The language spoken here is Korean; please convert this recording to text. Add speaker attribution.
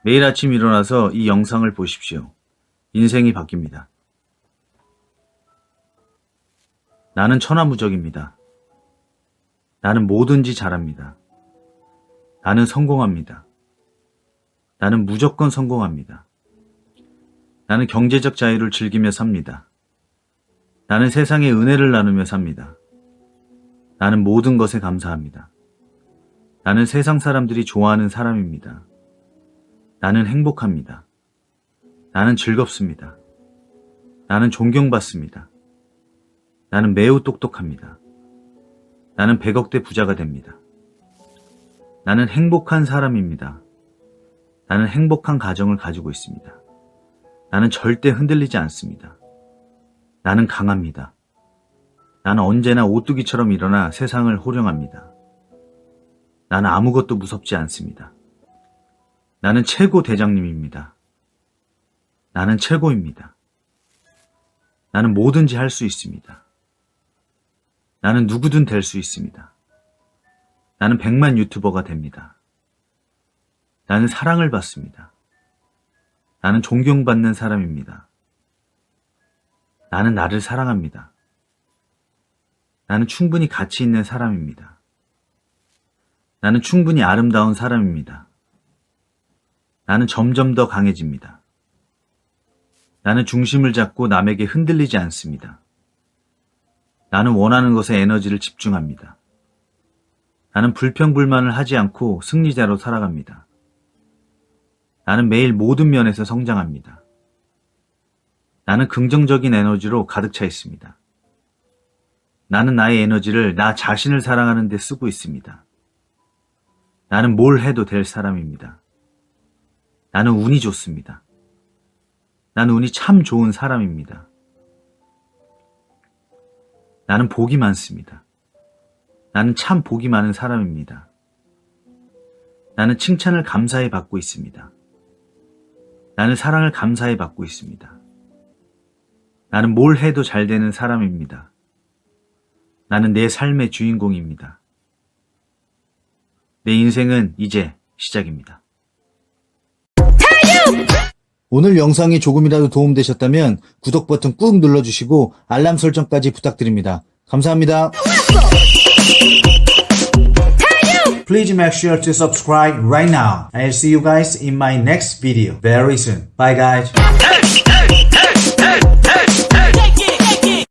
Speaker 1: 매일 아침 일어나서 이 영상을 보십시오. 인생이 바뀝니다. 나는 천하무적입니다. 나는 뭐든지 잘합니다. 나는 성공합니다. 나는 무조건 성공합니다. 나는 경제적 자유를 즐기며 삽니다. 나는 세상에 은혜를 나누며 삽니다. 나는 모든 것에 감사합니다. 나는 세상 사람들이 좋아하는 사람입니다. 나는 행복합니다. 나는 즐겁습니다. 나는 존경받습니다. 나는 매우 똑똑합니다. 나는 100억대 부자가 됩니다. 나는 행복한 사람입니다. 나는 행복한 가정을 가지고 있습니다. 나는 절대 흔들리지 않습니다. 나는 강합니다. 나는 언제나 오뚜기처럼 일어나 세상을 호령합니다. 나는 아무것도 무섭지 않습니다. 나는 최고 대장님입니다. 나는 최고입니다. 나는 뭐든지 할 수 있습니다. 나는 누구든 될 수 있습니다. 나는 100만 유튜버가 됩니다. 나는 사랑을 받습니다. 나는 존경받는 사람입니다. 나는 나를 사랑합니다. 나는 충분히 가치 있는 사람입니다. 나는 충분히 아름다운 사람입니다. 나는 점점 더 강해집니다. 나는 중심을 잡고 남에게 흔들리지 않습니다. 나는 원하는 것에 에너지를 집중합니다. 나는 불평불만을 하지 않고 승리자로 살아갑니다. 나는 매일 모든 면에서 성장합니다. 나는 긍정적인 에너지로 가득 차 있습니다. 나는 나의 에너지를 나 자신을 사랑하는 데 쓰고 있습니다. 나는 뭘 해도 될 사람입니다. 나는 운이 좋습니다. 나는 운이 참 좋은 사람입니다. 나는 복이 많습니다. 나는 참 복이 많은 사람입니다. 나는 칭찬을 감사히 받고 있습니다. 나는 사랑을 감사히 받고 있습니다. 나는 뭘 해도 잘 되는 사람입니다. 나는 내 삶의 주인공입니다. 내 인생은 이제 시작입니다.
Speaker 2: 오늘 영상이 조금이라도 도움되셨다면 구독 버튼 꾹 눌러주시고 알람 설정까지 부탁드립니다. 감사합니다. Please make sure to subscribe right now. I'll see you guys in my next video very soon. Bye guys.